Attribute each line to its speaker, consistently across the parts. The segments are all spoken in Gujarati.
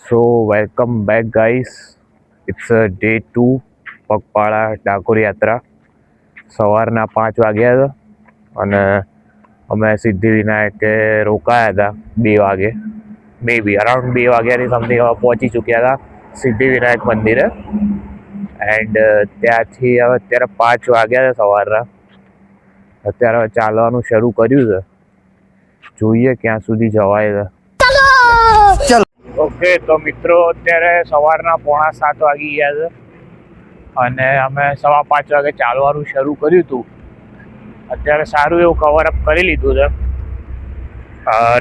Speaker 1: So welcome back guys. It's day 2 પગપાળા ડાકોર યાત્રા. સવારના 5 વાગ્યા હતા અને અમે સિદ્ધિવિનાયકે રોકાયા હતા 2 વાગે, મે બી અરાઉન્ડ 2 વાગ્યાની સમથિંગ પહોંચી ચૂક્યા હતા સિદ્ધિવિનાયક મંદિરે. એન્ડ ત્યાંથી હવે અત્યારે 5 વાગ્યા છે સવારના. અત્યારે ચાલવાનું શરૂ કર્યું છે, જોઈએ ક્યાં સુધી જવાય છે. ઓકે, તો મિત્રો અત્યારે સવારના 6:45 વાગી ગયા છે અને અમે 5:15 વાગે ચાલવાનું શરૂ કર્યું હતું. અત્યારે સારું એવું કવર અપ કરી લીધું છે.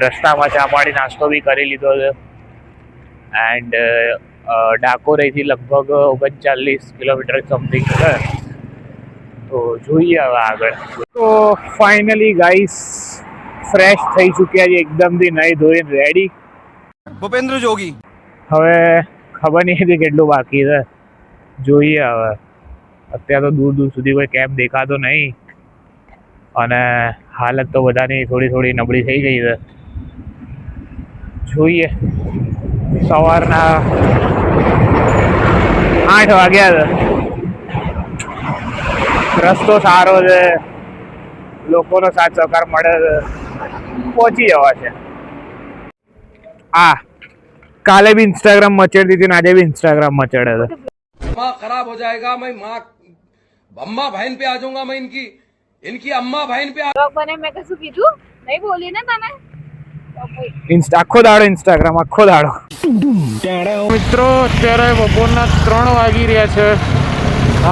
Speaker 1: રસ્તામાં ચા પાણી નાસ્તો બી કરી લીધો છે. એન્ડ ડાકોરેથી લગભગ 39 કિલોમીટર સમથિંગ છે. તો જોઈએ હવે આગળ. તો ફાઇનલી ગાઈસ ફ્રેશ થઈ ચૂક્યા છે, એકદમથી નહીં ધોઈને રેડી.
Speaker 2: ભૂપેન્દ્ર જોગી.
Speaker 1: હવે ખબર નહીં હતી કેટલું બાકી છે, જોઈએ હવે. અત્યારે તો દૂર દૂર સુધી કોઈ કેમ્પ દેખાતો નહીં અને હાલત તો બધાની થોડી નબળી થઈ ગઈ છે. જોઈએ. સવારના 8 વાગ્યા છે. રસ્તો સારો છે, લોકોનો સાથ સહકાર મળે છે, પહોંચી જવા છે. કાલે भी इंस्टाग्राम मचेड़ दी थी, आज भी इंस्टाग्राम मचेड़े थे.
Speaker 2: माँ खराब हो जाएगा, मैं माँ अम्मा बहन पे आ जाऊंगा, मैं इनकी अम्मा बहन पे
Speaker 3: બને મેં કશું કીધું નહીં, બોલી ને તને.
Speaker 1: આખો દાડો ઇન્સ્ટાગ્રામ, આખો દાડો. મિત્રો અત્યારે બપોરના 3 વાગી રહ્યા છે.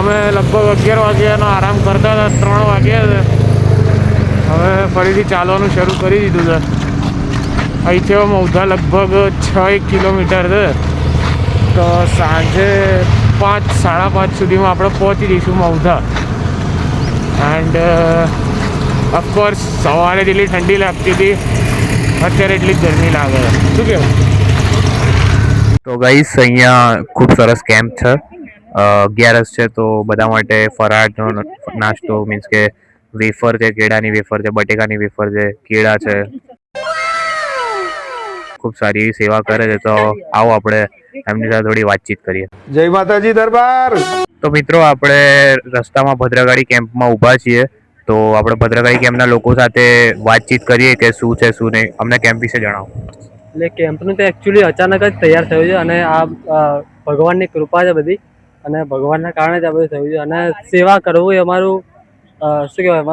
Speaker 1: અમે લગભગ 11 વાગ્યાનો આરામ કરતા હતા, 3 વાગ્યા છે. હવે ફરીથી ચાલવાનું શરૂ કરી દીધું છે. અહીંથી મૌધા લગભગ 6 કિલોમીટર છે. તો સાંજે 5-5:30 સુધીમાં આપણે પહોંચી જઈશું મૌધા. એન્ડ ઓફકોર્સ સવારે જેટલી ઠંડી લાગતી હતી અત્યારે એટલી જ ગરમી લાગે છે. શું કહેવું? તો ગાઈસ અહીંયા ખૂબ સરસ કેમ્પ છે. 11 છે તો બધા માટે ફરાળનો નાસ્તો, મીન્સ કે વેફર છે, કેળાની વેફર છે, બટેકાની વેફર છે, કેળા છે. ખૂબ સારી એવી સેવા કરે છે. તો આવો આપણે એમની સાથે થોડી વાતચીત કરીએ.
Speaker 2: જય માતાજી દરબાર.
Speaker 1: તો મિત્રો આપણે રસ્તામાં ભદ્રકાળી કેમ્પમાં ઊભા છીએ. તો આપણે ભદ્રકાળી કેમ્પના લોકો સાથે વાતચીત કરીએ કે શું છે શું નહીં. અમને કેમ્પ વિશે જણાવો.
Speaker 4: એટલે કેમ્પનું તો એકચ્યુઅલી અચાનક જ તૈયાર થયું છે અને આ ભગવાનની કૃપા છે બધી, અને ભગવાનના કારણે જ આ બધું થયું છે. અને સેવા કરવું એ અમારું શું કહેવાય,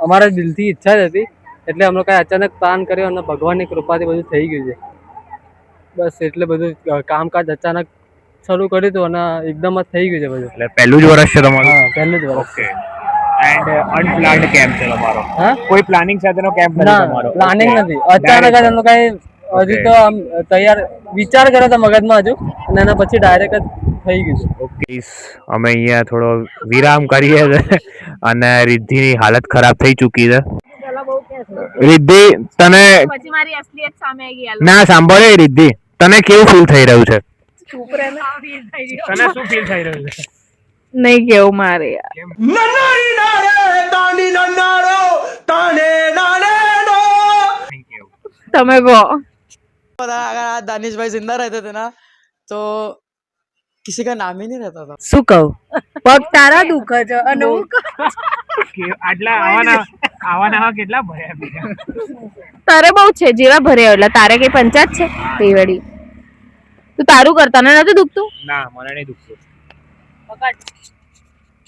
Speaker 4: અમારા દિલથી ઈચ્છા જ હતી. એટલે અમે કાંઈ અચાનક પ્લાન કર્યો અને ભગવાનની કૃપાથી બધું થઈ ગયું છે. બસ એટલે બધું કામકાજ અચાનક શરૂ કર્યું હતું અને એકદમ જ થઈ ગયું છે બધું.
Speaker 1: એટલે પહેલું જ વર્ષ છે તમારું?
Speaker 4: હા, પહેલું જ વર્ષ.
Speaker 1: ઓકે. એન્ડ અનપ્લાન્ડ કેમ્પ છે તમારો?
Speaker 4: હા,
Speaker 1: કોઈ પ્લાનિંગ સાથેનો કેમ્પ નથી તમારો?
Speaker 4: પ્લાનિંગ નથી, અચાનક જ એનો કાંઈ હજી તો આમ તૈયાર વિચાર કર્યો હતો મગજમાં હજુ, અને એના પછી ડાયરેક્ટ જ થઈ ગયું છે.
Speaker 1: ઓકે, અમે અહીંયા થોડો વિરામ કરીએ છીએ અને રિદ્ધિની હાલત ખરાબ થઈ ચૂકી છે. રિદ્ધિ તને
Speaker 3: પછી મારી અસલિયત સામે આવી ગઈ.
Speaker 1: ના સાંભળે રિદ્ધિ, તને કેવું ફીલ થઈ રહ્યું છે?
Speaker 3: ચૂપ રહે ને.
Speaker 1: તને શું ફીલ થઈ રહ્યું છે?
Speaker 3: નહીં કેવું મારે યાર.
Speaker 2: નન્નારી નારે તાની નન્નારો તાને નાને નો.
Speaker 3: તમે કહો.
Speaker 5: अगर आज दानिश भाई जिंदा रहते थे ना तो किसी का नाम ही नहीं रहता था.
Speaker 3: શું કહું? પગ તારા દુખે છે અને હું
Speaker 1: આટલા આવાના કેટલા ભર્યા?
Speaker 3: તારે બહુ છે, જેવા ભર્યા એટલે તારે કઈ પંચાયત છે? તે વળી તું તારું કરતા ને નથી દુખતું?
Speaker 1: ના, મને નહીં દુખતું.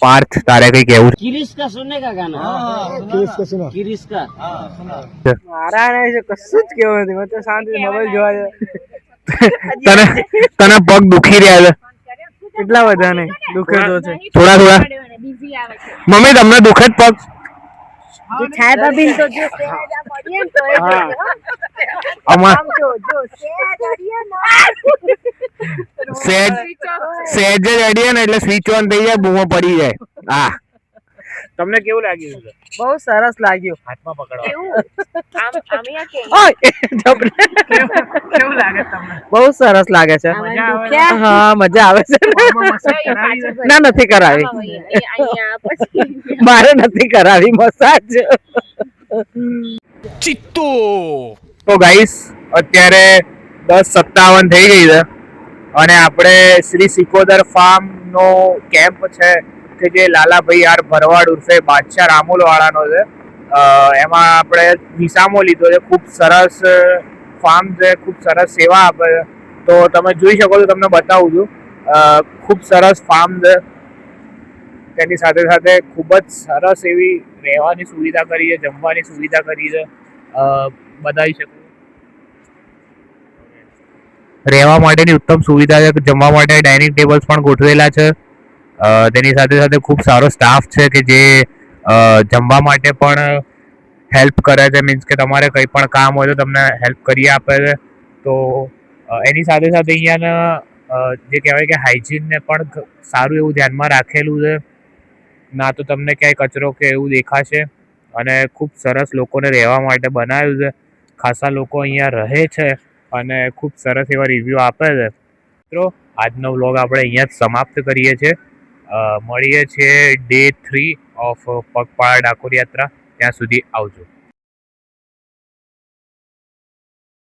Speaker 1: પાર્થ, તારે કઈ કેવું?
Speaker 5: किरिश का सुनने का गाना. किरिश का
Speaker 4: મારા ને કશું જ કેવું નથી, મેં તો શાંતિથી મોબાઈલ જોવા છે.
Speaker 1: તને પગ દુખી રહ્યા છે?
Speaker 4: એટલા બધા નહીં, દુખે તો છે
Speaker 1: થોડા. મમ્મી તમને દુખે જ પગ? સહેજ જ અડીએ ને એટલે સ્વિચ ઓન થઈ જાય, બૂમો પડી જાય. હા, તમને કેવું લાગ્યું?
Speaker 4: બહુ સરસ લાગ્યું.
Speaker 1: હાથમાં પકડો. કેવું લાગે તમને?
Speaker 4: બહુ સરસ લાગે છે. હા, મજા આવે છે. ના, નથી કરાવી, મારે નથી કરાવી મસાજ.
Speaker 1: ચિત્તો. તો ગાઈસ અત્યારે 10:57 થઈ ગઈ છે અને આપણે શ્રી સિકોદર ફાર્મનો કેમ્પ છે કે જે લાલાભાઈ આર ભરવાડ ઉર્ફે બાદશાહ રામોલ વાળાનો છે. એમાં આપણે વિસામો લીધો છે. ખૂબ સરસ ફાર્મ છે, ખૂબ સરસ સેવા આપે છે. તો તમે જોઈ શકો છો, તમને બતાવું છું. ખૂબ સરસ ફાર્મ છે. તેની સાથે સાથે ખૂબ જ સરસ એવી રહેવાની સુવિધા કરી છે, જમવાની સુવિધા કરી છે. બતાવી શકું રહેવા માટેની ઉત્તમ સુવિધા છે. જમવા માટે ડાઇનિંગ ટેબલ્સ પણ ગોઠવેલા છે. તેની સાથે સાથે ખૂબ સારો સ્ટાફ છે કે જે જમવા માટે પણ હેલ્પ કરે છે. મીન્સ કે તમારે કંઈ પણ કામ હોય તો તમને હેલ્પ કરી આપે છે. તો એની સાથે સાથે અહીંયાના જે કહેવાય કે હાઇજીનને પણ સારું એવું ધ્યાનમાં રાખેલું છે. ના તો તમને ક્યાંય કચરો કે એવું દેખાશે. અને ખૂબ સરસ લોકોને રહેવા માટે બનાવ્યું છે. ખાસા લોકો અહીંયા રહે છે અને ખૂબ સરસ એવા રિવ્યૂ આપે છે. મિત્રો, આજનો વ્લોગ આપણે અહીંયા જ સમાપ્ત કરીએ છીએ. મળીએ છીએ Day 3 ઓફ પગપાળા ડાકોર યાત્રા. ત્યાં સુધી આવજો.